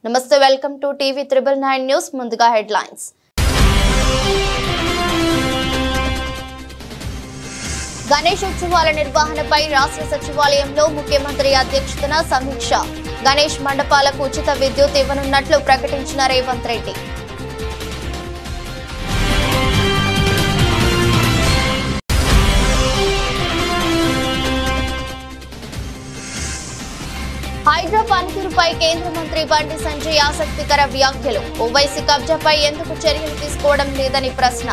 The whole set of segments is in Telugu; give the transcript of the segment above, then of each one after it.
నమస్తే, వెల్కమ్ టు టీవీ 999 న్యూస్. ముందుగా హెడ్లైన్స్. గణేశోత్సవాల నిర్వహణపై రాష్ట్ర సచివాలయంలో ముఖ్యమంత్రి అధ్యక్షతన సమీక్ష. గణేష్ మండపాలకు ఉచిత విద్యుత్ ఇవ్వనున్నట్లు ప్రకటించిన రేవంత్ రెడ్డి. హైడ్రా పనితీరుపై కేంద్ర మంత్రి బండి సంజయ్ ఆసక్తికర వ్యాఖ్యలు. ఓవైసీ కబ్జాపై ఎందుకు చర్యలు తీసుకోవడం లేదని ప్రశ్న.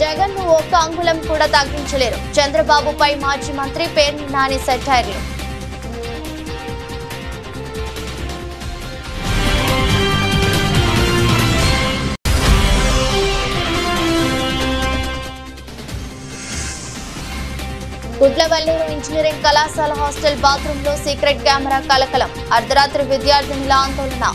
జగన్ ను ఒక్క అంగుళం కూడా తగ్గించలేరు. చంద్రబాబుపై మాజీ మంత్రి పేర్ని నాని సెటైర్లు. గుడ్లవల్లిలో ఇంజనీరింగ్ కళాశాల హాస్టల్ బాత్రూమ్ లో సీక్రెట్ కెమెరా కలకలం. అర్ధరాత్రి విద్యార్థినుల ఆందోళన.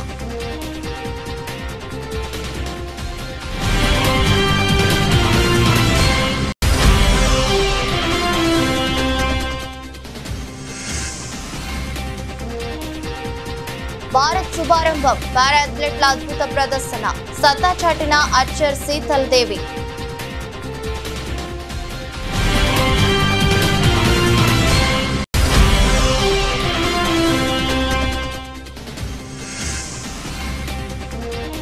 భారత్ శుభారంభం. పారా అథ్లెట్ల అద్భుత ప్రదర్శన. సత్తా చాటిన అర్చర్ శీతల్ దేవి.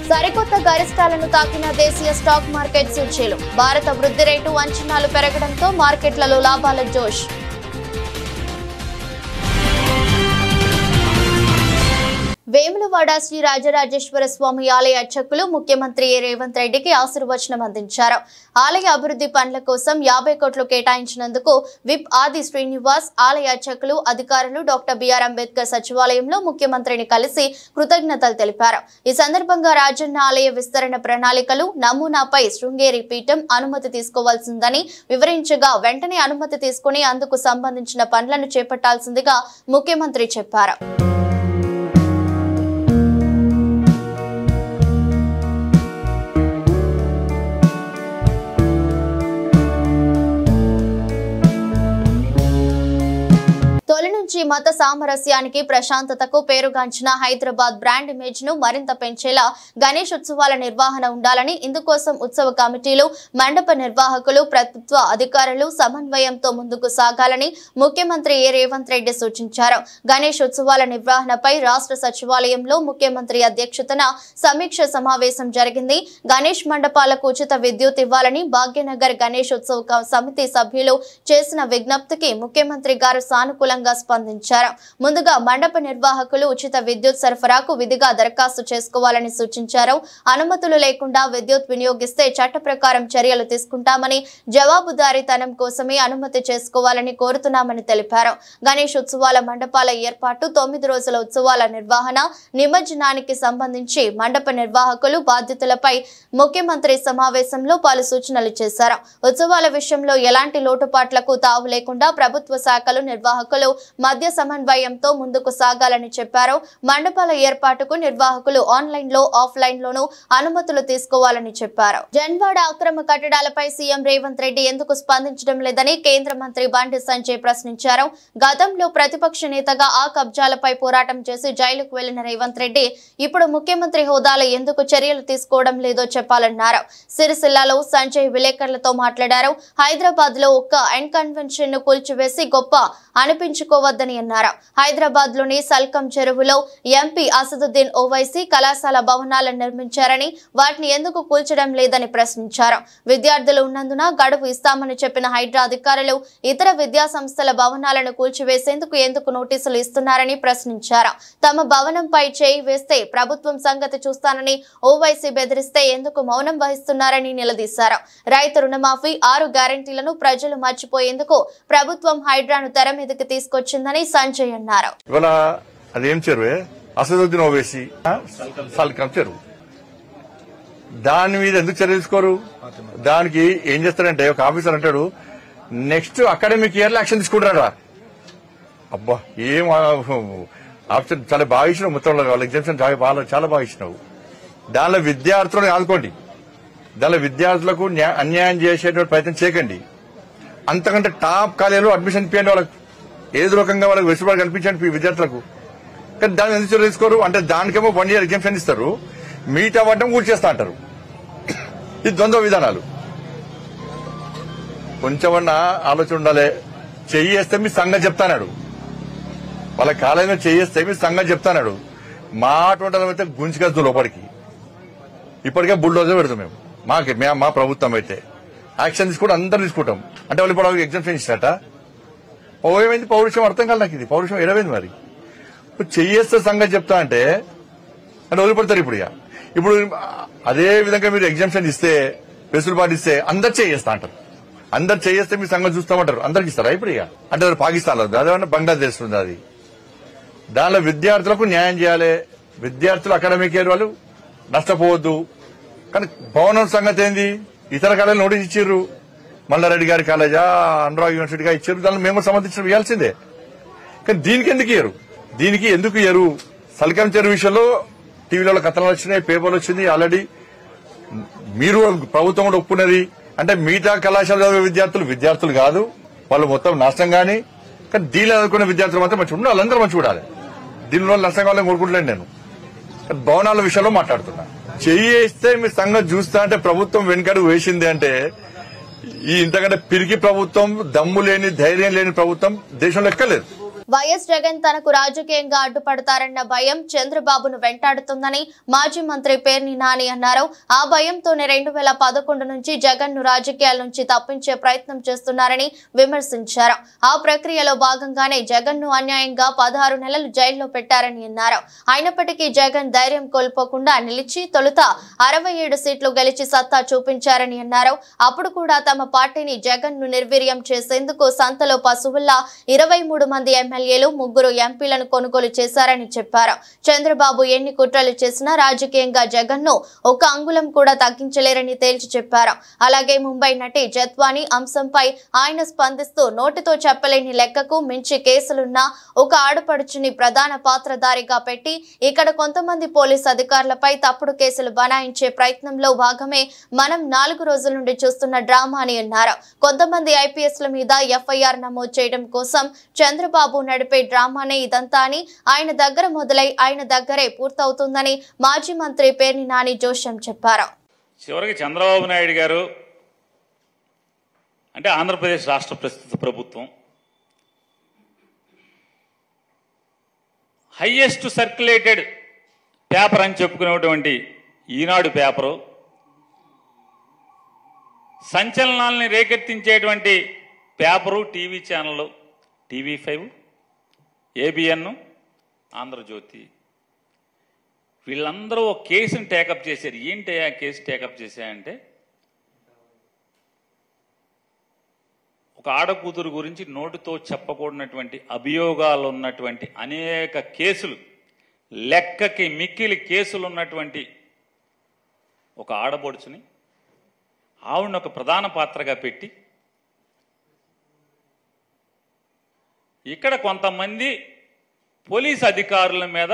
సరికొత్త గరిష్టాలను తాకిన దేశీయ స్టాక్ మార్కెట్ సూచీలు. భారత వృద్ధి రేటు అంచనాలు పెరగడంతో మార్కెట్లలో లాభాల జోష్. వేములవాడ శ్రీ రాజరాజేశ్వర స్వామి ఆలయ అర్చకులు ముఖ్యమంత్రి రేవంత్ రెడ్డికి ఆశీర్వచనం అందించారు. ఆలయ అభివృద్ధి పనుల కోసం 50 కోట్లు కేటాయించినందుకు విప్ ఆది శ్రీనివాస్, ఆలయ అర్చకులు, అధికారులు డాక్టర్ బిఆర్ అంబేద్కర్ సచివాలయంలో ముఖ్యమంత్రిని కలిసి కృతజ్ఞతలు తెలిపారు. ఈ సందర్భంగా రాజన్న ఆలయ విస్తరణ ప్రణాళికలు నమూనాపై శృంగేరి పీఠం అనుమతి తీసుకోవాల్సిందని వివరించగా వెంటనే అనుమతి తీసుకుని అందుకు సంబంధించిన పనులను చేపట్టాల్సిందిగా ముఖ్యమంత్రి చెప్పారు. తొలి నుంచి మత సామరస్యానికి, ప్రశాంతతకు పేరుగాంచిన హైదరాబాద్ బ్రాండ్ ఇమేజ్ ను మరింత పెంచేలా గణేష్ ఉత్సవాల నిర్వహణ ఉండాలని, ఇందుకోసం ఉత్సవ కమిటీలు, మండప నిర్వాహకులు, ప్రభుత్వ అధికారులు సమన్వయంతో ముందుకు సాగాలని ముఖ్యమంత్రి రేవంత్ రెడ్డి సూచించారు. గణేష్ ఉత్సవాల నిర్వహణపై రాష్ట్ర సచివాలయంలో ముఖ్యమంత్రి అధ్యక్షతన సమీక్ష సమావేశం జరిగింది. గణేష్ మండపాలకు ఉచిత విద్యుత్ ఇవ్వాలని భాగ్యనగర్ గణేష్ ఉత్సవ సమితి సభ్యులు చేసిన విజ్ఞప్తికి ముఖ్యమంత్రి గారు సానుకూలంగా స్పందించారు. ముందుగా మండప నిర్వాహకులు ఉచిత విద్యుత్ సరఫరాకు విధిగా దరఖాస్తు చేసుకోవాలని సూచించారు. అనుమతులు లేకుండా విద్యుత్ వినియోగిస్తే చట్ట ప్రకారం చర్యలు తీసుకుంటామని, జవాబుదారీతనం కోసమే అనుమతి చేసుకోవాలని కోరుతున్నామని తెలిపారు. గణేష్ ఉత్సవాల మండపాల ఏర్పాటు, 9 రోజుల ఉత్సవాల నిర్వహణ, నిమజ్జనానికి సంబంధించి మండప నిర్వాహకులు బాధ్యతలపై ముఖ్యమంత్రి సమావేశంలో పలు సూచనలు చేశారు. ఉత్సవాల విషయంలో ఎలాంటి లోటుపాట్లకు తావు లేకుండా ప్రభుత్వ శాఖలు, నిర్వాహకులు మధ్య సమన్వయంతో ముందుకు సాగాలని చెప్పారు. మండపాల ఏర్పాటుకు నిర్వాహకులు ఆన్లైన్ లో, ఆఫ్లైన్ లోనూ అనుమతులు తీసుకోవాలని చెప్పారు. జన్వాడ అక్రమ కట్టడాలపై సీఎం రేవంత్ రెడ్డి ఎందుకు స్పందించడం లేదని కేంద్ర మంత్రి బండి సంజయ్ ప్రశ్నించారు. గతంలో ప్రతిపక్ష నేతగా ఆ కబ్జాలపై పోరాటం చేసి జైలుకు వెళ్లిన రేవంత్ రెడ్డి ఇప్పుడు ముఖ్యమంత్రి హోదాలో ఎందుకు చర్యలు తీసుకోవడం లేదో చెప్పాలన్నారు. సిరిసిల్లలో సంజయ్ విలేకరులతో మాట్లాడారు. హైదరాబాద్ లో ఒక్క ఎండ్ కన్వెన్షన్ ను కూల్చివేసి గొప్ప అనిపించుకోవద్దని అన్నారు. హైదరాబాద్ లోని సల్కం చెరువులో ఎంపీ అసదుద్దీన్ ఓవైసీ కళాశాల భవనాలను నిర్మించారని, వాటిని ఎందుకు కూల్చడం లేదని ప్రశ్నించారు. విద్యార్థులు ఉన్నందున గడువు ఇస్తామని చెప్పిన హైడ్రా అధికారులు ఇతర విద్యా సంస్థల భవనాలను కూల్చివేసేందుకు ఎందుకు నోటీసులు ఇస్తున్నారని ప్రశ్నించారు. తమ భవనంపై చేయి వేస్తే ప్రభుత్వం సంగతి చూస్తానని ఓవైసీ బెదిరిస్తే ఎందుకు మౌనం వహిస్తున్నారని నిలదీశారు. రైతు రుణమాఫీ, 6 గ్యారెంటీలను ప్రజలు మర్చిపోయేందుకు ప్రభుత్వం హైడ్రాను తెర మీదకి తీసుకొచ్చిందని సంజయ్ అన్నారు. అదేం చెరువే అసదుద్దీన్ ఓవైసీ సల్కం చెరువు, దాని మీద ఎందుకు చర్య తీసుకోరు? దానికి ఏం చేస్తారంటే ఒక ఆఫీసర్ అంటాడు నెక్స్ట్ అకాడమిక్ ఇయర్ లో యాక్షన్ తీసుకుంటారా. అబ్బా ఏం ఆప్షన్ చాలా బాగా ఇచ్చినావు, మొత్తంలో వాళ్ళ ఎగ్జామ్షన్ చాలా బాగా ఇచ్చినావు. దానిలో విద్యార్థులను ఆదుకోండి, దానిలో విద్యార్థులకు అన్యాయం చేసేటువంటి ప్రయత్నం చేయకండి. అంతకంటే టాప్ కాలేజీలో అడ్మిషన్ ఇప్పియండి, వాళ్ళకు ఏదో రకంగా వాళ్ళకి వెసులుబాటు కల్పించండి విద్యార్థులకు. కానీ దాన్ని ఎందుకు తీసుకోరు అంటే దానికేమో 1 year ఎగ్జామ్షన్ ఇస్తారు, మిగతా వాటం కూర్చేస్తా అంటారు. ఇది ద్వంద్వ విధానాలు. కొంచెమన్నా ఆలోచన ఉండాలి. చెయ్యేస్తే మీ సంగతి చెప్తానాడు, వాళ్ళ కాలేజీలో చెయ్యేస్తే మీ సంగతి చెప్తానాడు. మా అటువంటి అయితే గుంజుకొద్దు లోపలికి. ఇప్పటికే బుల్డోజర్ పెడతాం మేము, మా ప్రభుత్వం అయితే యాక్షన్ తీసుకుంటే అందరూ తీసుకుంటాం. అంటే వాళ్ళు ఇప్పుడు ఎగ్జామ్షన్ ఇచ్చినట్ట ఏమైంది? పౌరుషం అర్థం కాదు నాకు. ఇది పౌరుషం ఎడమైంది. మరి ఇప్పుడు చెయ్యేస్తే సంగతి చెప్తా అంటే వదిలిపడతారు. ఇప్పుడు అదే విధంగా మీరు ఎగ్జామ్షన్ ఇస్తే, వెసులుబాటు ఇస్తే అందరు చేయేస్తా అంటారు. అందరు చేయేస్తే మీ సంగతి చూస్తామంటారు. అందరికి ఇస్తారా ఇప్పుడు? అంటే పాకిస్తాన్ లో అదేమన్నా బంగ్లాదేశ్ ఉంది. అది దానిలో విద్యార్థులకు న్యాయం చేయాలి. విద్యార్థులు అకాడమిక్ ఇయర్ వాళ్ళు నష్టపోవద్దు. కానీ భవనం సంగతి ఏంది? ఇతర కాలేజీలు నోటీస్ ఇచ్చిర్రు. మల్లారెడ్డి గారి కాలేజా, అనురాగ్ యూనివర్సిటీగా ఇచ్చారు. దాన్ని మేము సమర్థించడం ఇవ్వాల్సిందే. కానీ దీనికి ఎందుకు ఇయ్యరు? సల్కం చెరువు విషయంలో టీవీలలో కథనాలు వచ్చినాయి, పేపర్లు వచ్చింది. ఆల్రెడీ మీరు ప్రభుత్వం కూడా ఒప్పుకున్నది. అంటే మిగతా కళాశాల చదివే విద్యార్థులు కాదు, వాళ్ళు మొత్తం నష్టం. కానీ దీనిలో చదువుకునే విద్యార్థులు మాత్రం మంచిగా ఉండాలి. వాళ్ళందరూ మంచిగా ఉండాలి. దీనిలో నష్టం కావాలని కోరుకుంటలేను నేను. భవనాల విషయంలో మాట్లాడుతున్నా. చెయ్యేస్తే మీ సంగతి చూస్తా అంటే ప్రభుత్వం వెనుకడుగు వేసింది అంటే ఇంతకంటే పిరికి ప్రభుత్వం, దమ్ము లేని, ధైర్యం లేని ప్రభుత్వం దేశంలో ఎక్కలేదు. వైఎస్ జగన్ తనకు రాజకీయంగా అడ్డుపడతారన్న భయం చంద్రబాబును వెంటాడుతుందని మాజీ మంత్రి పేర్ని నాని అన్నారు. ఆ భయంతోనే 2011 నుంచి జగన్ ను రాజకీయాల నుంచి తప్పించే ప్రయత్నం చేస్తున్నారని విమర్శించారు. ఆ ప్రక్రియలో భాగంగానే జగన్ ను అన్యాయంగా 16 నెలలు జైల్లో పెట్టారని అన్నారు. అయినప్పటికీ జగన్ ధైర్యం కోల్పోకుండా నిలిచి తొలుత 67 సీట్లు గెలిచి సత్తా చూపించారని అన్నారు. అప్పుడు కూడా తమ పార్టీని జగన్ ను నిర్వీర్యం చేసేందుకు సంతలో పశువుల్లా 23 మంది ఎమ్మెల్యేలు, 3 ఎంపీలను కొనుగోలు చేశారని చెప్పారు. చంద్రబాబు ఎన్ని కుట్రలు చేసినా రాజకీయంగా జగన్ ను ఒక అంగుళం కూడా తగ్గించలేరని తేల్చి చెప్పారు. అలాగే ముంబై నటి జత్వాని అంశంపై ఆయన స్పందిస్తూ నోటితో చెప్పలేని లెక్కకు మించి కేసులున్న ఒక ఆడపడుచుని ప్రధాన పాత్రధారిగా పెట్టి ఇక్కడ కొంతమంది పోలీస్ అధికారులపై తప్పుడు కేసులు బనాయించే ప్రయత్నంలో భాగమే మనం 4 రోజుల నుండి చూస్తున్న డ్రామా అని అన్నారు. కొంతమంది ఐపీఎస్ల మీద ఎఫ్ఐఆర్ నమోదు చేయడం కోసం చంద్రబాబు నడిపే డ్రామానే ఇదంతా అని, ఆయన దగ్గర మొదలై ఆయన దగ్గరే పూర్తవుతుందని మాజీ మంత్రి పేర్ని నాని జోష్యం చెప్పారు. చివరికి చంద్రబాబు నాయుడు గారు అంటే ఆంధ్రప్రదేశ్ రాష్ట్ర ప్రస్తుత ప్రభుత్వం హైయెస్ట్ సర్క్యులేటెడ్ పేపర్ అని చెప్పుకునేటువంటి ఈనాడు పేపరు, సంచలనాల్ని రేకెత్తించేటువంటి పేపరు, టీవీ ఛానళ్ళు TV5, ABN, ఆంధ్రజ్యోతి, వీళ్ళందరూ ఒక కేసుని టేకప్ చేశారు. ఏంటి ఆ కేసు టేకప్ చేశాయంటే ఒక ఆడకూతురు గురించి నోటితో చెప్పకూడనటువంటి అభియోగాలు ఉన్నటువంటి అనేక కేసులు, లెక్కకి మిక్కిలి కేసులు ఉన్నటువంటి ఒక ఆడబడుచుని ఆవిడని ఒక ప్రధాన పాత్రగా పెట్టి ఇక్కడ కొంతమంది పోలీస్ అధికారుల మీద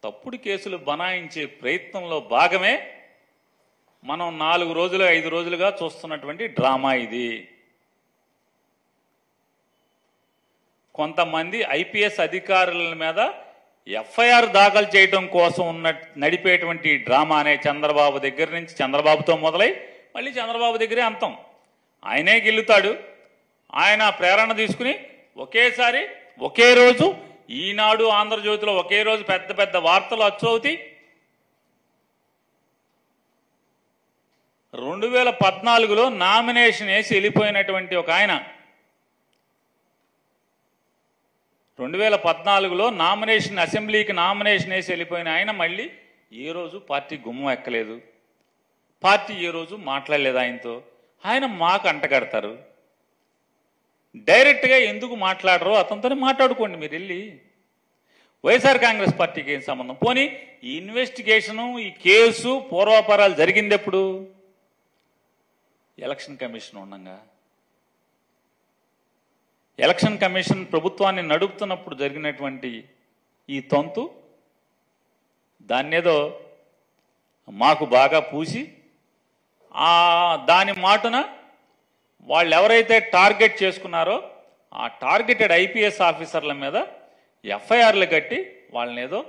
తప్పుడు కేసులు బనాయించే ప్రయత్నంలో భాగమే మనం 4 రోజులు 5 రోజులుగా చూస్తున్నటువంటి డ్రామా ఇది. కొంతమంది ఐపీఎస్ అధికారుల మీద ఎఫ్ఐఆర్ దాఖలు చేయడం కోసం నడిపేటువంటి డ్రామానే చంద్రబాబు దగ్గర నుంచి, చంద్రబాబుతో మొదలై మళ్ళీ చంద్రబాబు దగ్గరే అంతం. ఆయనే గెలుతాడు. ఆయన ప్రేరణ తీసుకుని ఒకేసారి ఒకే రోజు ఈనాడు, ఆంధ్రజ్యోతిలో ఒకే రోజు పెద్ద పెద్ద వార్తలు అచ్చవుతాయి. 2014లో నామినేషన్ వేసి వెళ్ళిపోయినటువంటి ఒక ఆయన, 2014లో అసెంబ్లీకి నామినేషన్ వేసి వెళ్ళిపోయిన ఆయన మళ్ళీ ఏ రోజు పార్టీ గుమ్మం ఎక్కలేదు, పార్టీ ఏ రోజు మాట్లాడలేదు ఆయనతో. ఆయన మాకు అంటగడతారు. డైరెక్ట్గా ఎందుకు మాట్లాడరో అతనితోనే మాట్లాడుకోండి. మీరు వెళ్ళి వైఎస్ఆర్ కాంగ్రెస్ పార్టీకి ఏం సంబంధం? పోనీ ఈ ఇన్వెస్టిగేషను, ఈ కేసు పూర్వాపరాలు జరిగింది ఎప్పుడు? ఎలక్షన్ కమిషన్ ఉండగా, ఎలక్షన్ కమిషన్ ప్రభుత్వాన్ని నడుపుతున్నప్పుడు జరిగినటువంటి ఈ తంతు దాన్నేదో మాకు బాగా పూసి దాని మాటున వాళ్ళు ఎవరైతే టార్గెట్ చేసుకున్నారో ఆ టార్గెటెడ్ ఐపీఎస్ ఆఫీసర్ల మీద ఎఫ్ఐఆర్లు కట్టి వాళ్ళని ఏదో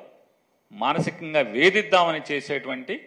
మానసికంగా వేధిద్దామని చేసేటువంటి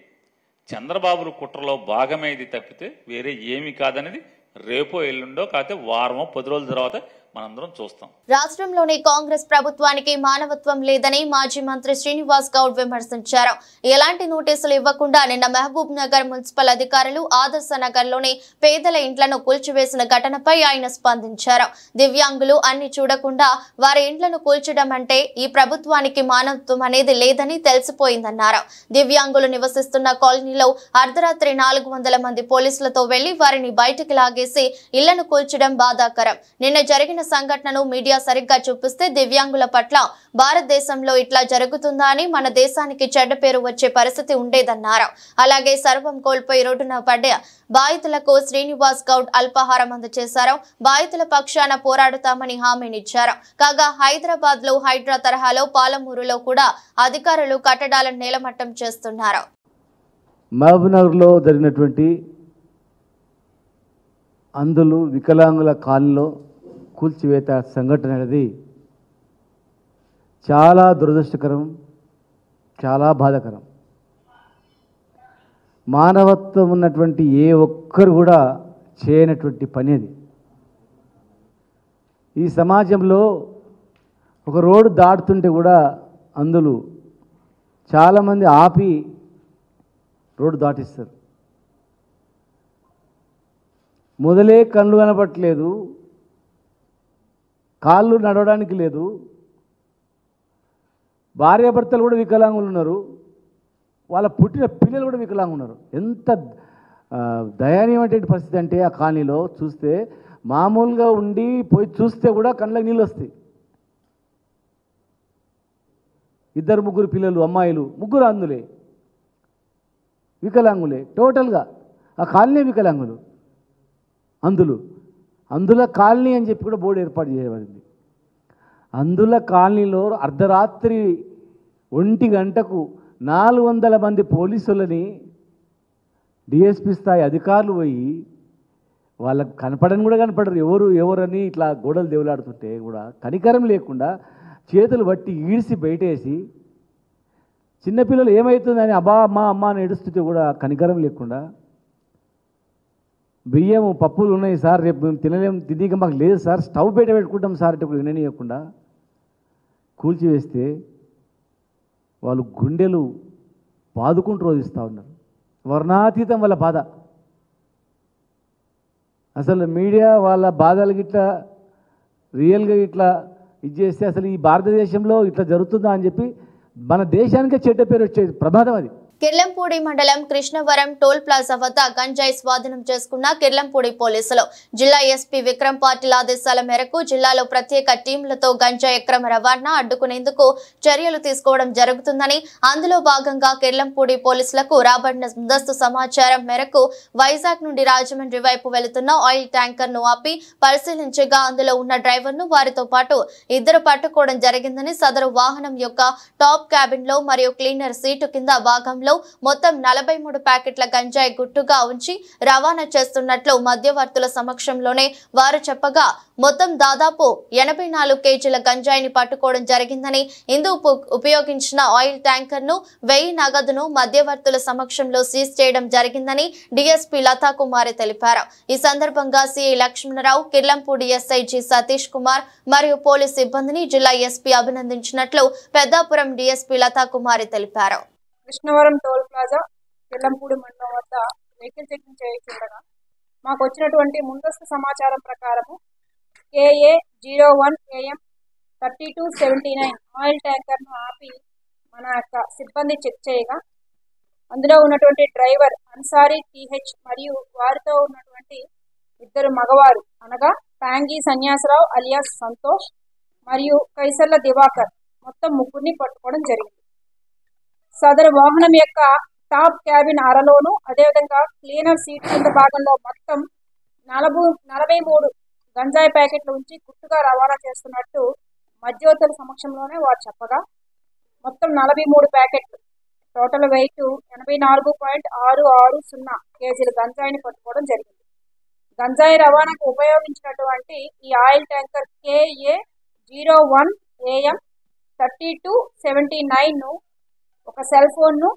చంద్రబాబు కుట్రలో భాగమే ఇది తప్పితే వేరే ఏమీ కాదనేది రేపో ఎల్లుండో కాకపోతే వారమో 10 రోజుల తర్వాత మనందరం చూస్తాం. రాష్ట్రంలోని కాంగ్రెస్ ప్రభుత్వానికి మానవత్వం లేదని మాజీ మంత్రి శ్రీనివాస్ గౌడ్ విమర్శించారు. ఎలాంటి నోటీసులు ఇవ్వకుండా నిన్న మహబూబ్ నగర్ మున్సిపల్ అధికారులు ఆదర్శ నగర్ లోని పేదల ఇండ్లను కూల్చివేసిన ఘటనపై ఆయన స్పందించారు. దివ్యాంగులు అన్ని చూడకుండా వారి ఇండ్లను కూల్చడం అంటే ఈ ప్రభుత్వానికి మానవత్వం అనేది లేదని తెలిసిపోయిందన్నారు. దివ్యాంగులు నివసిస్తున్న కాలనీలో అర్ధరాత్రి 400 మంది పోలీసులతో వెళ్లి వారిని బయటకు లాగేసి ఇళ్లను కూల్చడం బాధాకరం. నిన్న జరిగిన సంఘటనను మీడియా సరిగ్గా చూపిస్తే దివ్యాంగుల పట్ల భారతదేశంలో ఇట్లా జరుగుతుందా అని మన దేశానికి చెడ్డ పేరు వచ్చే పరిస్థితి ఉండేదన్నారు. అలాగే సర్వం కోల్పోయి రోడ్డున పడ్డ బాధితులకు శ్రీనివాస్ గౌడ్ అల్పాహారం అందజేశారు. బాధితుల పక్షాన పోరాడుతామని హామీనిచ్చారు. కాగా హైదరాబాద్ లో హైడ్రా తరహాలో పాలమూరులో కూడా అధికారులు కట్టడాలను నేలమట్టం చేస్తున్నారు. మహబూబ్నగర్ లో జరిగినటువంటి అందులు వికలాంగుల కాలనీలో కూల్చివేత సంఘటన అనేది చాలా దురదృష్టకరం, చాలా బాధాకరం. మానవత్వం ఉన్నటువంటి ఏ ఒక్కరు కూడా చేయనటువంటి పని అది. ఈ సమాజంలో ఒక రోడ్డు దాటుతుంటే కూడా అందులు చాలామంది ఆపి రోడ్డు దాటిస్తారు. మొదలే కళ్ళు కనపట్లేదు, కాళ్ళు నడవడానికి లేదు, భార్యాభర్తలు కూడా వికలాంగులు ఉన్నారు, వాళ్ళ పుట్టిన పిల్లలు కూడా వికలాంగులు ఉన్నారు. ఎంత దయనీయమైనటువంటి పరిస్థితి అంటే ఆ కాలనీలో చూస్తే మామూలుగా ఉండి పోయి చూస్తే కూడా కళ్ళకి నీళ్ళు వస్తాయి. 2-3 పిల్లలు, అమ్మాయిలు, 3 అందులే వికలాంగులే. టోటల్గా ఆ కాలనీ వికలాంగులు. అందుల కాలనీ అని చెప్పి కూడా బోర్డు ఏర్పాటు చేయబడింది. అందుల కాలనీలో అర్ధరాత్రి 1 గంటకు 400 మంది పోలీసులని డిఎస్పీ స్థాయి అధికారులు పోయి వాళ్ళకు కనపడని కూడా కనపడరు, ఎవరని ఇట్లా గోడలు దేవులాడుతుంటే కూడా కనికరం లేకుండా చేతులు బట్టి ఈడ్చి బయటేసి చిన్నపిల్లలు ఏమవుతుందని అబ్బా అమ్మ అని ఏడుస్తుంటే కూడా కనికరం లేకుండా బియ్యం పప్పులు ఉన్నాయి సార్, రేపు మేము తినక మాకు లేదు సార్, స్టవ్ బయట పెట్టుకుంటాం సార్ అంటే విననీయకుండా కూల్చివేస్తే వాళ్ళు గుండెలు బాదుకుంటూ రోధిస్తూ ఉన్నారు. వర్ణాతీతం వాళ్ళ బాధ. అసలు మీడియా వాళ్ళ బాధలు గిట్లా రియల్గా ఇట్లా ఇది చేస్తే అసలు ఈ భారతదేశంలో ఇట్లా జరుగుతుందా అని చెప్పి మన దేశానికే చెడ్డ పేరు వచ్చే ప్రమాదం అది. కిర్లంపూడి మండలం కృష్ణవరం టోల్ ప్లాజా వద్ద గంజాయి స్వాధీనం చేసుకున్న కిర్లంపూడి పోలీసులు. జిల్లా ఎస్పీ విక్రమ్ పాటిల్ ఆదేశాల మేరకు జిల్లాలో ప్రత్యేక టీంలతో గంజాయి అక్రమ రవాణా అడ్డుకునేందుకు చర్యలు తీసుకోవడం జరుగుతుందని, అందులో భాగంగా కిర్లంపూడి పోలీసులకు రాబడిన ముందస్తు సమాచారం మేరకు వైజాగ్ నుండి రాజమండ్రి వైపు వెళుతున్న ఆయిల్ ట్యాంకర్ ను ఆపి పరిశీలించగా అందులో ఉన్న డ్రైవర్ ను వారితో పాటు 2 పట్టుకోవడం జరిగిందని, సదరు వాహనం యొక్క టాప్ క్యాబిన్ లో మరియు క్లీనర్ సీటు కింద భాగంలో మొత్తం 43 ప్యాకెట్ల గంజాయి గుట్టుగా ఉంచి రవాణా చేస్తున్నట్లు మధ్యవర్తుల సమక్షంలోనే వారు చెప్పగా మొత్తం దాదాపు 84 కేజీల గంజాయిని పట్టుకోవడం జరిగిందని, ఇందుకు ఉపయోగించిన ఆయిల్ ట్యాంకర్ ను 1000 నగదును మధ్యవర్తుల సమక్షంలో సీజ్ చేయడం జరిగిందని డీఎస్పీ లతా కుమారి తెలిపారు. ఈ సందర్భంగా సిఐ లక్ష్మణరావు, కిర్లంపూడి ఎస్ఐజీ సతీష్ కుమార్ మరియు పోలీస్ సిబ్బందిని జిల్లా ఎస్పీ అభినందించినట్లు పెద్దాపురం డీఎస్పీ లతా కుమారి తెలిపారు. కృష్ణవరం టోల్ ప్లాజా కిర్లంపూడి మండలం వద్ద వెహికల్ చెకింగ్ చేయించుండగా మాకు వచ్చినటువంటి ముందస్తు సమాచారం ప్రకారము KA 01 AM 3279 ఆయిల్ ట్యాంకర్ను ఆపి మన యొక్క సిబ్బంది చెక్ చేయగా అందులో ఉన్నటువంటి డ్రైవర్ అన్సారీ TH మరియు వారితో ఉన్నటువంటి 2 మగవారు అనగా పాంగి సన్యాసరావు అలియాస్ సంతోష్ మరియు కైసర్ల దివాకర్ మొత్తం 3ని పట్టుకోవడం జరిగింది. సదరు వాహనం యొక్క టాప్ క్యాబిన్ అరలోను అదేవిధంగా క్లీనర్ సీట్ కింద భాగంలో మొత్తం 43 గంజాయి ప్యాకెట్లు ఉంచి గుట్టుగా రవాణా చేస్తున్నట్టు మధ్యవర్తుల సమక్షంలోనే వారు చెప్పగా మొత్తం 43 ప్యాకెట్లు టోటల్ వెయిట్ 84.660 కేజీల గంజాయిని పట్టుకోవడం జరిగింది. గంజాయి రవాణాకు ఉపయోగించినటువంటి ఈ ఆయిల్ ట్యాంకర్ KA 01 AM 3279ను, ఒక సెల్ ఫోన్ను,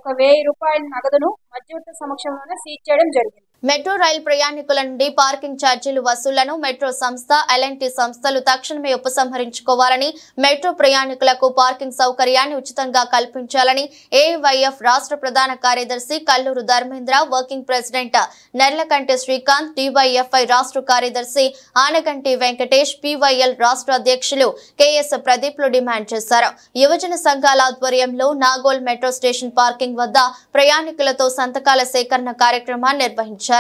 ఒక 1000 రూపాయల నగదును మధ్యవర్తి సమక్షంలోనే సీజ్ చేయడం జరిగింది. మెట్రో రైలు ప్రయాణికుల నుండి పార్కింగ్ ఛార్జీలు వసూళ్లను మెట్రో సంస్థ, ఎల్ఎన్టీ సంస్థలు తక్షణమే ఉపసంహరించుకోవాలని, మెట్రో ప్రయాణికులకు పార్కింగ్ సౌకర్యాన్ని ఉచితంగా కల్పించాలని ఏఐవైఎఫ్ రాష్ట్ర ప్రధాన కార్యదర్శి Kalluru Dharmendra, working president Nerlakanti Srikanth, DYFI రాష్ట్ర కార్యదర్శి ఆనగంటి వెంకటేష్, పివైఎల్ రాష్ట్ర అధ్యక్షులు కెఎస్ ప్రదీప్లు డిమాండ్ చేశారు. యువజన సంఘాల ఆధ్వర్యంలో నాగోల్ మెట్రో స్టేషన్ పార్కింగ్ వద్ద ప్రయాణికులతో సంతకాల సేకరణ కార్యక్రమాన్ని నిర్వహించారు.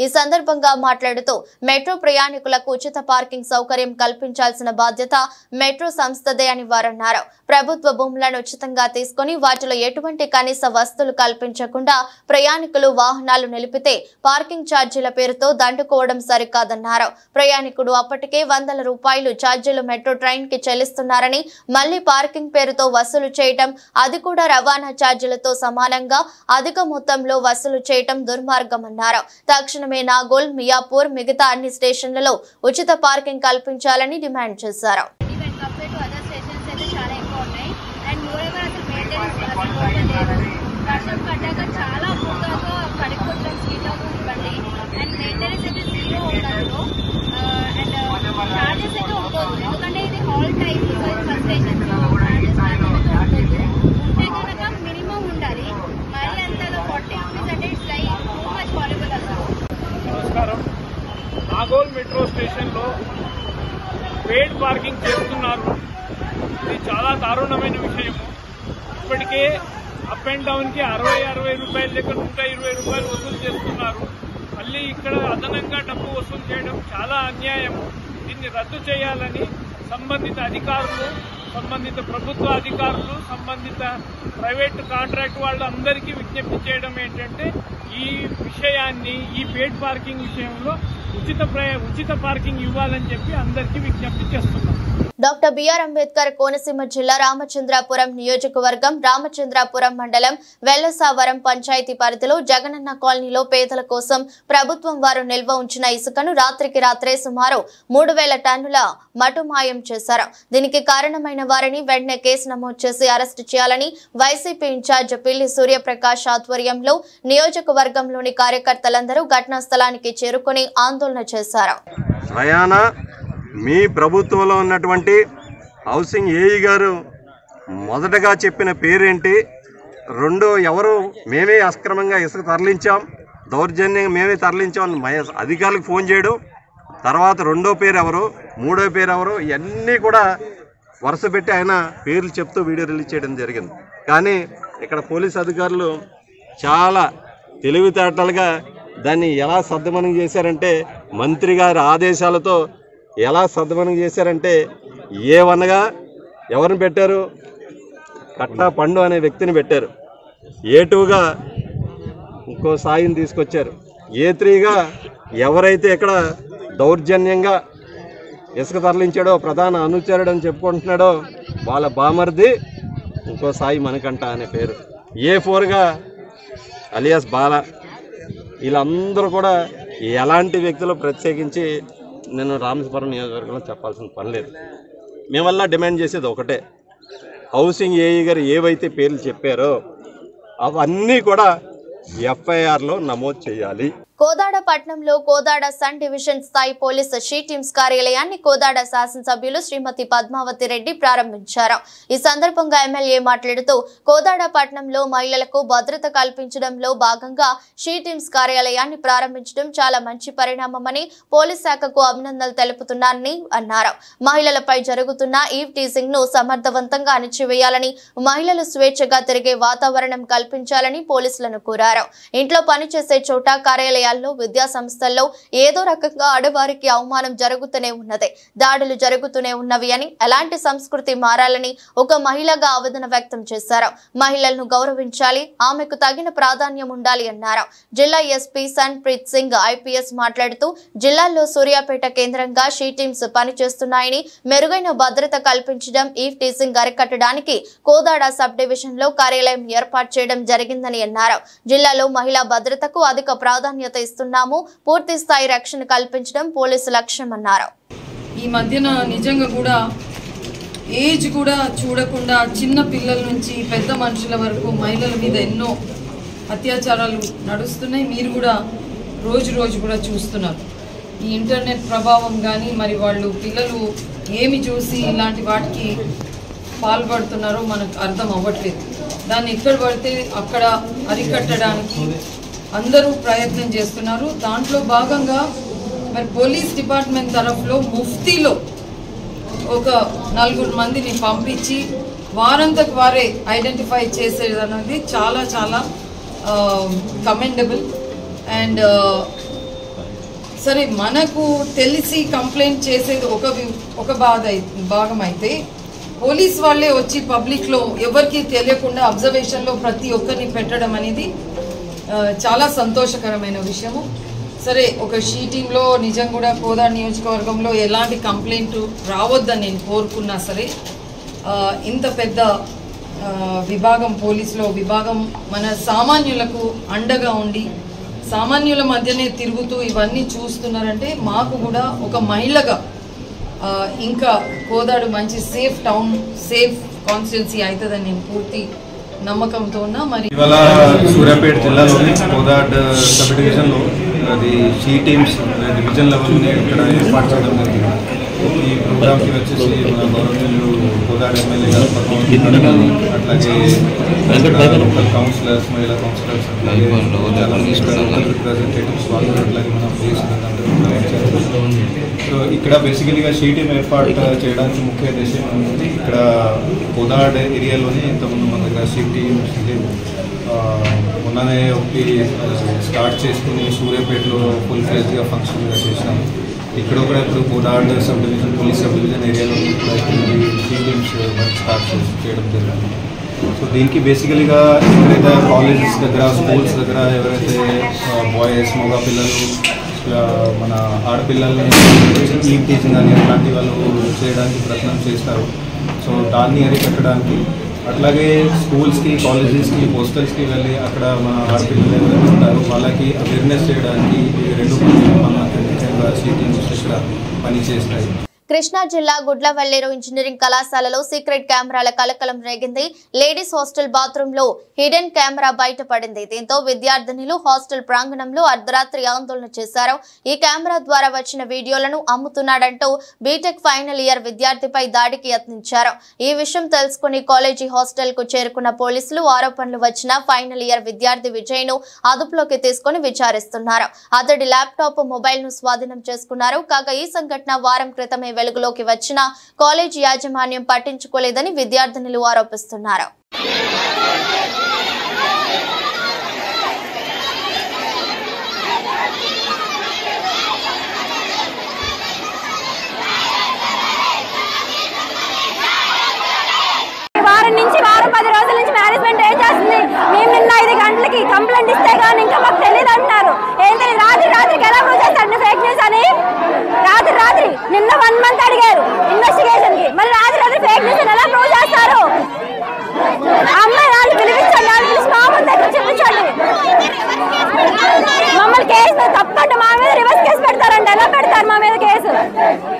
ఈ సందర్భంగా మాట్లాడుతూ మెట్రో ప్రయాణికులకు ఉచిత పార్కింగ్ సౌకర్యం కల్పించాల్సిన బాధ్యత మెట్రో సంస్థదే అని వారన్నారు. ప్రభుత్వ భూములను ఉచితంగా తీసుకుని వాటిలో ఎటువంటి కనీస వసతులు కల్పించకుండా ప్రయాణికులు వాహనాలు నిలిపితే పార్కింగ్ ఛార్జీల పేరుతో దండుకోవడం సరికాదన్నారు. ప్రయాణికుడు అప్పటికే 100 రూపాయలు ఛార్జీలు మెట్రో ట్రైన్ కి చెల్లిస్తున్నారని మళ్లీ పార్కింగ్ పేరుతో వసూలు చేయటం, అది కూడా రవాణా ఛార్జీలతో సమానంగా అధిక మొత్తంలో వసూలు చేయటం దుర్మార్గమన్నారు. తక్షణమే నాగోల్, మియాపూర్, మిగతా అన్ని స్టేషన్లలో ఉచిత పార్కింగ్ కల్పించాలని డిమాండ్ చేశారు. నాగోల్ మెట్రో స్టేషన్లో పెయిడ్ పార్కింగ్ చేస్తున్నారు. ఇది చాలా దారుణమైన విషయం. ఇప్పటికే అప్ అండ్ డౌన్కి 60 రూపాయల దగ్గర 120 రూపాయలు వసూలు చేస్తున్నారు. మళ్ళీ ఇక్కడ అదనంగా డబ్బు వసూలు చేయడం చాలా అన్యాయం. దీన్ని రద్దు చేయాలని సంబంధిత అధికారులు, సంబంధిత ప్రభుత్వ అధికారులు, సంబంధిత ప్రైవేట్ కాంట్రాక్ట్ వాళ్ళు అందరికీ విజ్ఞప్తి చేయడం ఏంటంటే ఈ విషయాన్ని, ఈ పెయిడ్ పార్కింగ్ విషయంలో ఉచిత పార్కింగ్ ఇవ్వాలని చెప్పి అందరికీ విజ్ఞప్తి చేస్తున్నాం. డాక్టర్ బిఆర్ అంబేద్కర్ కోనసీమ జిల్లా రామచంద్రాపురం నియోజకవర్గం రామచంద్రాపురం మండలం వెల్లసావరం పంచాయతీ పరిధిలో జగనన్న కాలనీలో పేదల కోసం ప్రభుత్వం వారు నిల్వ ఉంచిన ఇసుకను రాత్రికి రాత్రే సుమారు 3000 టన్నుల మటుమాయం చేశారు. దీనికి కారణమైన వారిని వెంటనే కేసు నమోదు చేసి అరెస్టు చేయాలని వైసీపీ ఇన్ఛార్జ్ పిల్లి సూర్యప్రకాష్ ఆధ్వర్యంలో నియోజకవర్గంలోని కార్యకర్తలందరూ ఘటనా స్థలానికి చేరుకుని ఆందోళన చేశారు. మీ ప్రభుత్వంలో ఉన్నటువంటి హౌసింగ్ ఏఈ గారు మొదటగా చెప్పిన పేరేంటి, రెండో ఎవరు మేమే అక్రమంగా ఇసుక తరలించాం, దౌర్జన్యంగా మేమే తరలించాం అధికారులకు ఫోన్ చేయడం, తర్వాత రెండో పేరు ఎవరు, మూడో పేరు ఎవరు, ఇవన్నీ కూడా వరుస పెట్టి ఆయన పేర్లు చెప్తూ వీడియో రిలీజ్ చేయడం జరిగింది. కానీ ఇక్కడ పోలీస్ అధికారులు చాలా తెలివితేటలుగా దాన్ని ఎలా సద్మనం చేశారంటే, మంత్రి గారి ఆదేశాలతో ఎలా సద్మనం చేశారంటే, ఏ1గా ఎవరిని పెట్టారు, కట్టా పండు అనే వ్యక్తిని పెట్టారు, ఏ2గా ఇంకో సాయిని తీసుకొచ్చారు, ఏ3గా ఎవరైతే ఇక్కడ దౌర్జన్యంగా ఇసుక తరలించాడో ప్రధాన అనుచరుడు అని చెప్పుకుంటున్నాడో వాళ్ళ బామర్ది ఇంకో సాయి మనకంట అనే పేరు, ఏ4గా అలియాస్ బాల. వీళ్ళందరూ కూడా ఎలాంటి వ్యక్తులు ప్రత్యేకించి నేను రామచంద్రపురం నియోజకవర్గంలో చెప్పాల్సిన పని లేదు. మేమల్లా డిమాండ్ చేసేది ఒకటే, హౌసింగ్ ఏఈ గారు ఏవైతే పేర్లు చెప్పారో అవన్నీ కూడా ఎఫ్ఐఆర్లో నమోదు చేయాలి. కోదాడ పట్టణంలో కోదాడ సన్ డివిజన్ స్థాయి పోలీస్ షీ టీమ్స్ కార్యాలయాన్ని కోదాడ శాసనసభ్యులు శ్రీమతి పద్మావతి రెడ్డి ప్రారంభించారు. ఈ సందర్భంగా ఎమ్మెల్యే మాట్లాడుతూ కోదాడ పట్టణంలో మహిళలకు భద్రత కల్పించడంలో భాగంగా షీ టీమ్స్ కార్యాలయాన్ని ప్రారంభించడం చాలా మంచి పరిణామమని పోలీస్ శాఖకు అభినందనలు తెలుపుతున్నానని అన్నారు. మహిళలపై జరుగుతున్న ఈవ్ టీజింగ్ ను సమర్థవంతంగా అణిచివేయాలని, మహిళలు స్వేచ్ఛగా తిరిగే వాతావరణం కల్పించాలని పోలీసులను కోరారు. ఇంట్లో పనిచేసే చోట కార్యాలయ విద్యాలయాల్లో విద్యా సంస్థల్లో ఏదో రకంగా ఆడవారికి అవమానం జరుగుతూనే ఉన్నది, దాడులు జరుగుతూనే ఉన్నవి అని, ఎలాంటి సంస్కృతి మారాలని ఒక మహిళగా ఆవేదన వ్యక్తం చేశారు. మహిళలను గౌరవించాలి, ఆమెకు తగిన ప్రాధాన్యం ఉండాలి అన్నారు. జిల్లా ఎస్పీ సన్ప్రీత్ సింగ్ ఐపీఎస్ మాట్లాడుతూ జిల్లాల్లో సూర్యాపేట కేంద్రంగా షీ టీమ్స్ పనిచేస్తున్నాయని, మెరుగైన భద్రత కల్పించడం, ఈవ్ టీజింగ్ అరికట్టడానికి కోదాడ సబ్ డివిజన్ లో కార్యాలయం ఏర్పాటు చేయడం జరిగిందని అన్నారు. జిల్లాలో మహిళా భద్రతకు అధిక ప్రాధాన్యత ఇస్తున్నాము, పూర్తి స్థాయి రక్షణ కల్పించడం పోలీసు లక్ష్యం అన్నారు. ఈ మధ్యన నిజంగా కూడా ఏజ్ కూడా చూడకుండా చిన్న పిల్లల నుంచి పెద్ద మనుషుల వరకు మహిళల మీద ఎన్నో అత్యాచారాలు నడుస్తున్నాయి. మీరు కూడా రోజు కూడా చూస్తున్నారు. ఈ ఇంటర్నెట్ ప్రభావం కానీ మరి వాళ్ళు పిల్లలు ఏమి చూసి ఇలాంటి వాటికి పాల్పడుతున్నారో మనకు అర్థం అవ్వట్లేదు. దాన్ని ఎక్కడ పడితే అక్కడ అరికట్టడానికి అందరూ ప్రయత్నం చేస్తున్నారు. దాంట్లో భాగంగా మరి పోలీస్ డిపార్ట్మెంట్ తరఫులో ముఫ్తీలో ఒక 4 మందిని పంపించి వారంతకు వారే ఐడెంటిఫై చేసేది అనేది చాలా చాలా కమెండబుల్. అండ్ సరే, మనకు తెలిసి కంప్లైంట్ చేసేది ఒక భాగం అయితే పోలీస్ వాళ్ళే వచ్చి పబ్లిక్లో ఎవరికి తెలియకుండా అబ్జర్వేషన్లో ప్రతి ఒక్కరిని పెట్టడం అనేది చాలా సంతోషకరమైన విషయము. సరే, ఒక షీ టీంలో నిజం కూడా కోదాడ నియోజకవర్గంలో ఎలాంటి కంప్లైంట్ రావద్దని నేను కోరుకున్నా సరే, ఇంత పెద్ద విభాగం పోలీసులో విభాగం మన సామాన్యులకు అండగా ఉండి సామాన్యుల మధ్యనే తిరుగుతూ ఇవన్నీ చూస్తున్నారంటే మాకు కూడా ఒక మహిళగా ఇంకా కోదాడు మంచి సేఫ్ టౌన్, సేఫ్ కాన్స్టిట్యున్సీ అవుతుందని నేను పూర్తి నమ్మకంతో ఉన్నా. మరి ఇవాళ సూర్యాపేట జిల్లాలోని కోదాడ్ సబ్ డివిజన్లో అది షీ టీమ్స్ డివిజన్ లెవెల్ని ఇక్కడ ఏర్పాటు చేయడం జరిగింది. ఈ ప్రోగ్రామ్కి వచ్చేసి మన గవర్నమెంట్ కోదాడ్ ఎమ్మెల్యే గారు, అట్లాగే లోకల్ కౌన్సిలర్స్, మహిళా కౌన్సిలర్స్, అట్లాగే లోకల్ రిప్రజెంటేటివ్స్ వాళ్ళు, అట్లాగే మన పోలీసు సో ఇక్కడ బేసికలీగా షీ టీమ్ ఏర్పాటు చేయడానికి ముఖ్య ఉద్దేశం అనేది ఇక్కడ కోదాడ్ ఏరియాలోనే ఇంతకుముందు మన దగ్గర షీ టీమ్స్ మొన్ననే ఒకటి స్టార్ట్ చేసుకుని సూర్యాపేటలో ఫుల్ ఫ్లెజ్గా ఫంక్షన్గా చేసినాము. ఇక్కడ కూడా ఇప్పుడు Kodad sub division, police sub division ఏరియాలో షీ టీమ్స్ స్టార్ట్ చేయడం జరిగింది. సో దీనికి బేసికలీగా ఎక్కడైతే కాలేజెస్ దగ్గర, స్కూల్స్ దగ్గర ఎవరైతే బాయ్స్, మగ పిల్లలు, మన ఆడపిల్లల్ని ఈవ్ టీచింగ్ అని అట్లాంటి వాళ్ళు చేయడానికి ప్రయత్నం చేస్తారు. సో దాన్ని అరికట్టడానికి, అట్లాగే స్కూల్స్కి, కాలేజెస్కి, హాస్టల్స్కి వెళ్ళి అక్కడ మన ఆడపిల్లలు ఎవరైతే ఉంటారో వాళ్ళకి అవేర్నెస్ చేయడానికి రెండు మన ముఖ్యంగా షీ టీమ్స్ ఇక్కడ పనిచేస్తాయి. కృష్ణా జిల్లా గుడ్లవల్లేరు ఇంజనీరింగ్ కళాశాలలో సీక్రెట్ కెమెరాల కలకలం రేగింది. లేడీస్ హాస్టల్ బాత్రూమ్ లో హిడెన్ కెమెరా బయటపడింది. దీంతో విద్యార్థినులు హాస్టల్ ప్రాంగణంలో అర్ధరాత్రి ఆందోళన చేశారు. ఈ కెమెరా ద్వారా వచ్చిన వీడియోలను అమ్ముతున్నాడంటూ బీటెక్ ఫైనల్ ఇయర్ విద్యార్థిపై దాడికి యత్నించారు. ఈ విషయం తెలుసుకుని కాలేజీ హాస్టల్ కు చేరుకున్న పోలీసులు ఆరోపణలు వచ్చిన ఫైనల్ ఇయర్ విద్యార్థి విజయ్ ను అదుపులోకి తీసుకుని విచారిస్తున్నారు. అతడి ల్యాప్టాప్, మొబైల్ ను స్వాధీనం చేసుకున్నారు. కాగా ఈ సంఘటన వారం క్రితమే వెలుగులోకి వచ్చిన కాలేజీ యాజమాన్యం పట్టించుకోలేదని విద్యార్థినులు ఆరోపిస్తున్నారు. వారం 10 రోజుల నుంచి మేనేజ్మెంట్ ఏం చేస్తుంది? మేము నిన్న 5 గంటలకి కంప్లైంట్ ఇస్తే కానీ ఇంకా మాకు తెలియదు అంటున్నారు. ఏం తెలియదు. రాత్రికి ఎలా ప్రూవ్ చేస్తాడు ఫేక్ న్యూస్ అని? రాత్రి నిన్న 1 మంత్ అడిగారు ఇన్వెస్టిగేషన్ కి, మరి రాత్రి ఫేక్ న్యూస్ ఎలా ప్రూవ్ చేస్తారు? అమ్మాయి వాళ్ళు పిలిపించండి, వాళ్ళు పిలిచి మా ముందు దగ్గర చూపించండి. మమ్మల్ని కేసు తప్పకుండా మా మీద రివర్స్ కేసు పెడతారండి. ఎలా పెడతారు మా మీద కేసు?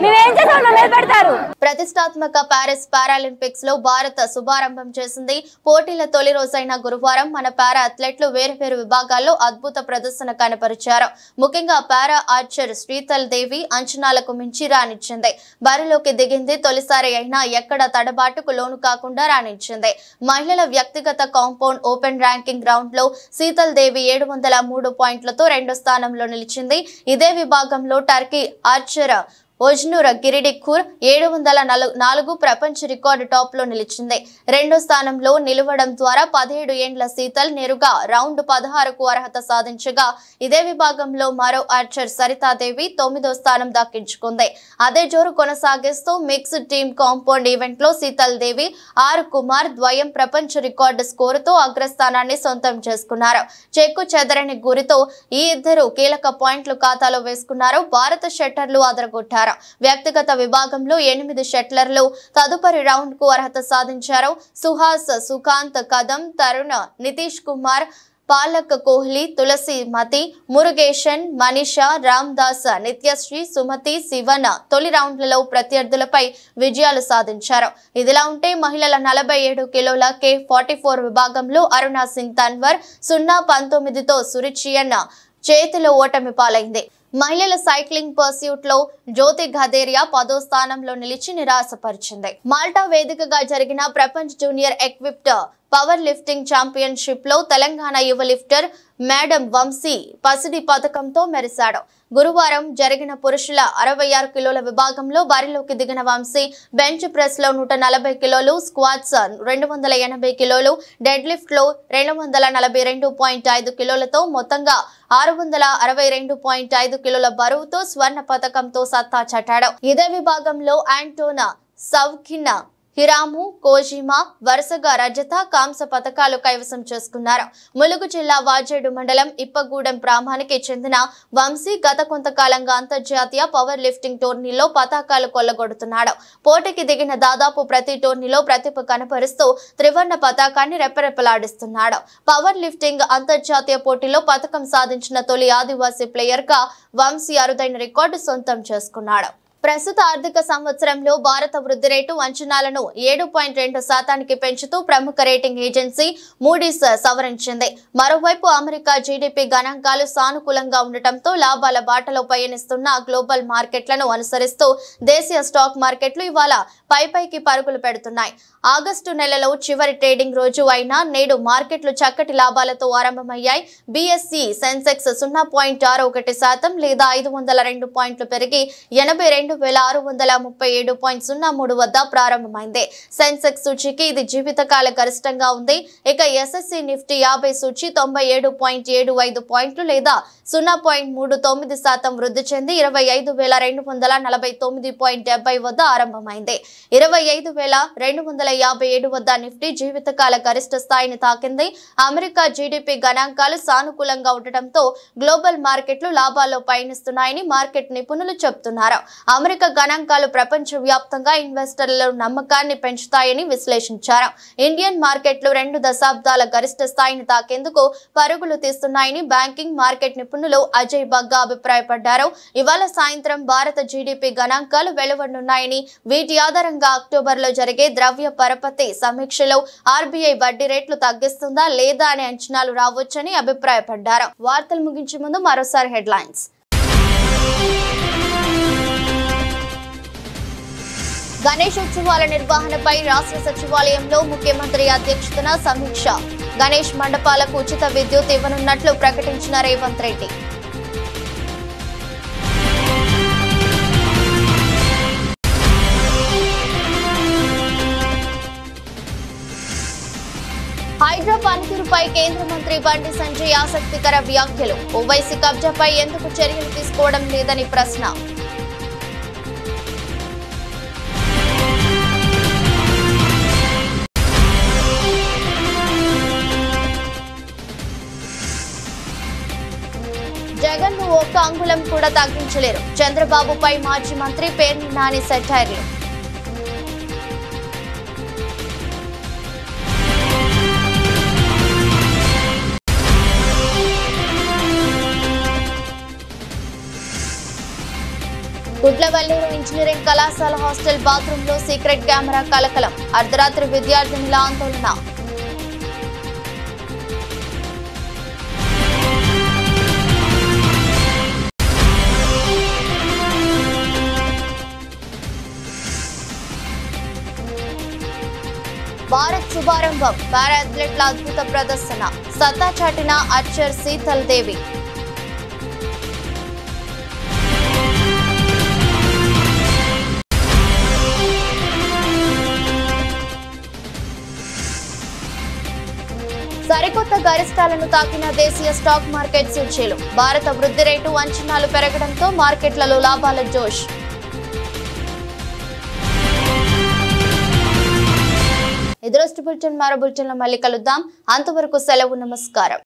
మేమేం చేసాం మా మీద పెడతారు. ప్రతిష్టాత్మక పారిస్ పారాలింపిక్స్ లో భారత్ శుభారంభం చేసింది. పోటీల తొలి రోజైన గురువారం మన పారా అథ్లెట్లు వేరువేరు విభాగాల్లో అద్భుత ప్రదర్శన కనపరిచారు. ముఖ్యంగా పారా ఆర్చర్ శ్రీతల్ దేవి అంచనాలకు మించి రాణించింది. బరిలోకి దిగింది. తొలిసారి అయినా ఎక్కడ తడబాటుకు లోను కాకుండా రాణించింది. మహిళల వ్యక్తిగత కాంపౌండ్ ఓపెన్ ర్యాంకింగ్ రౌండ్ లో శీతల్ దేవి 703 పాయింట్లతో 2వ స్థానంలో నిలిచింది. ఇదే విభాగంలో టర్కీ ఆర్చర్ ఓజ్నూర్ గిరిడిఖూర్ 704 ప్రపంచ రికార్డు టాప్ లో నిలిచింది. రెండో స్థానంలో నిలవడం ద్వారా 17 ఏండ్ల శీతల్ నేరుగా రౌండ్ 16కు అర్హత సాధించగా ఇదే విభాగంలో మరో ఆర్చర్ సరితాదేవి 9వ స్థానం దక్కించుకుంది. అదే జోరు కొనసాగిస్తూ మిక్స్డ్ టీమ్ కాంపౌండ్ ఈవెంట్ లో శీతల్ దేవి ఆర్ కుమార్ ద్వయం ప్రపంచ రికార్డు స్కోరుతో అగ్రస్థానాన్ని సొంతం చేసుకున్నారు. చెక్కు చెదరని గురితో ఈ ఇద్దరు కీలక పాయింట్లు ఖాతాలో వేసుకున్నారు. భారత షట్టర్లు అదరగొట్టారు. వ్యక్తిగత విభాగంలో 8 షట్లర్లు తదుపరి రౌండ్ కు అర్హత సాధించారు. సుహాస్, సుకాంత్ కదం, తరుణ్, నితీష్ కుమార్, పాలక్ కోహ్లీ, తులసి మతి, మురుగేషన్, మనీషా, రామ్దాస్, నిత్యశ్రీ, సుమతి, శివన్ తొలి రౌండ్లలో ప్రత్యర్థులపై విజయాలు సాధించారు. ఇదిలా ఉంటే మహిళల 47 కిలోల K44 విభాగంలో అరుణా సింగ్ తన్వర్ 0-19తో సురిచియన్ చేతిలో ఓటమి పాలైంది. మహిళల సైక్లింగ్ పర్స్యూట్ లో జ్యోతి గదేరియా 10వ స్థానంలో నిలిచి నిరాశపరిచింది. మాల్టా వేదికగా జరిగిన ప్రపంచ junior equipped power lifting championship లో తెలంగాణ యువ లిఫ్టర్ మేడం వంశీ పసిడి పథకంతో మెరిశాడు. గురువారం జరిగిన పురుషుల 66 కిలోల విభాగంలో బరిలోకి దిగిన వంశీ బెంచ్ ప్రెస్ లో 140 కిలోలు, స్క్వాట్స్ 280 కిలోలు, డెడ్ లిఫ్ట్ లో 242.5 కిలోలతో మొత్తంగా 662.5 కిలోల బరువుతో స్వర్ణ పథకంతో సత్తా చాటాడు. ఇదే విభాగంలో ఆంటోనా సౌఖిన్, హిరాము, కోజిమా వరుసగా రజత, కాంస్య పథకాలు కైవసం చేసుకున్నారు. ములుగు జిల్లా వాజేడు మండలం ఇప్పగూడెం గ్రామానికి చెందిన వంశీ గత కొంతకాలంగా అంతర్జాతీయ పవర్ లిఫ్టింగ్ టోర్నీలో పతాకాలు కొల్లగొడుతున్నాడు. పోటీకి దిగిన దాదాపు ప్రతి టోర్నీలో ప్రతిభ కనపరుస్తూ త్రివర్ణ పతాకాన్ని రెప్పరెప్పలాడిస్తున్నాడు. పవర్ లిఫ్టింగ్ అంతర్జాతీయ పోటీలో పథకం సాధించిన తొలి ఆదివాసీ ప్లేయర్ గా వంశీ అరుదైన రికార్డు సొంతం చేసుకున్నాడు. ప్రస్తుత ఆర్థిక సంవత్సరంలో భారత వృద్ధి రేటు అంచనాలను 7.2% పెంచుతూ ప్రముఖ రేటింగ్ ఏజెన్సీ మూడీస్ సవరించింది. మరోవైపు అమెరికా జీడీపీ గణాంకాలు సానుకూలంగా ఉండటంతో లాభాల బాటలో పయనిస్తున్న గ్లోబల్ మార్కెట్లను అనుసరిస్తూ దేశీయ స్టాక్ మార్కెట్లు ఇవాళ పైకి పరుగులు పెడుతున్నాయి. ఆగస్టు నెలలో చివరి ట్రేడింగ్ రోజు అయినా నేడు మార్కెట్లు చక్కటి లాభాలతో ఆరంభమయ్యాయి. బీఎస్ఈ సెన్సెక్స్ 0.61% లేదా 502 పాయింట్లు పెరిగి 82,637.03 వద్ద ప్రారంభమైంది. సెన్సెక్స్ సూచీకి ఇది జీవితకాల గరిష్టంగా ఉంది. ఇక ఎస్ఎస్సి నిఫ్టీ 50 సూచీ 97.75 పాయింట్లు లేదా 0.39% వృద్ధి చెంది 25,249.70 వద్ద ఆరంభమైంది. 25,257 వద్ద నిఫ్టీ జీవితకాల గరిష్ట స్థాయిని తాకింది. అమెరికా జీడీపీ గణాంకాలు సానుకూలంగా ఉండటంతో గ్లోబల్ మార్కెట్లు లాభాల్లో పయనిస్తున్నాయని మార్కెట్ నిపుణులు చెబుతున్నారు. అమెరికా గణాంకాలు ప్రపంచ వ్యాప్తంగా ఇన్వెస్టర్ల నమ్మకాన్ని పెంచుతాయని విశ్లేషించారు. ఇండియన్ మార్కెట్లు 2 దశాబ్దాల గరిష్ట స్థాయిని తాకేందుకు పరుగులు తీస్తున్నాయని బ్యాంకింగ్ మార్కెట్ నిపుణులు అజయ్ బగ్గా అభిప్రాయపడ్డారు. ఇవాళ సాయంత్రం భారత జీడీపీ గణాంకాలు వెలువడనున్నాయని, వీటి ఆధారంగా అక్టోబర్లో జరిగే ద్రవ్య పరపతి సమీక్షలో ఆర్బీఐ వడ్డీ రేట్లు తగ్గిస్తుందా లేదా అనే అంచనాలు రావచ్చని అభిప్రాయపడ్డారు. వార్తలు ముగించే ముందు మరోసారి హెడ్లైన్స్. గణేశోత్సవాల నిర్వహణపై రాష్ట్ర సచివాలయంలో ముఖ్యమంత్రి అధ్యక్షతన సమీక్ష. గణేష్ మండపాలకు ఉచిత విద్యుత్ ఇవ్వనున్నట్లు ప్రకటించిన రేవంత్ రెడ్డి. హైడ్రా పనితీరుపై కేంద్ర మంత్రి బండి సంజయ్ ఆసక్తికర వ్యాఖ్యలు. ఓవైసీ కబ్జాపై ఎందుకు చర్యలు తీసుకోవడం లేదని ప్రశ్న. జగన్ ను ఒక్క అంగుళం కూడా తగ్గించలేరు. చంద్రబాబుపై మాజీ మంత్రి పేర్ని నాని సెటైర్లు. గుడ్లవల్లేరు ఇంజనీరింగ్ కళాశాల హాస్టల్ బాత్రూమ్ లో సీక్రెట్ కెమెరా కలకలం. అర్ధరాత్రి విద్యార్థినుల ఆందోళన. భారత్ శుభారంభం. పారా అథ్లెట్ల అద్భుత ప్రదర్శన. సత్తా చాటిన ఆర్చర్ శీతల్ దేవి. సరికొత్త గరిష్టాలను తాకిన దేశీయ స్టాక్ మార్కెట్ సూచీలు. భారత వృద్ధి రేటు అంచనాలు పెరగడంతో మార్కెట్లలో లాభాల జోష్. ఎదురొస్ట్ బులెటిన్ మరో బులెటిన్లో మళ్ళీ కలుద్దాం. అంతవరకు సెలవు. నమస్కారం.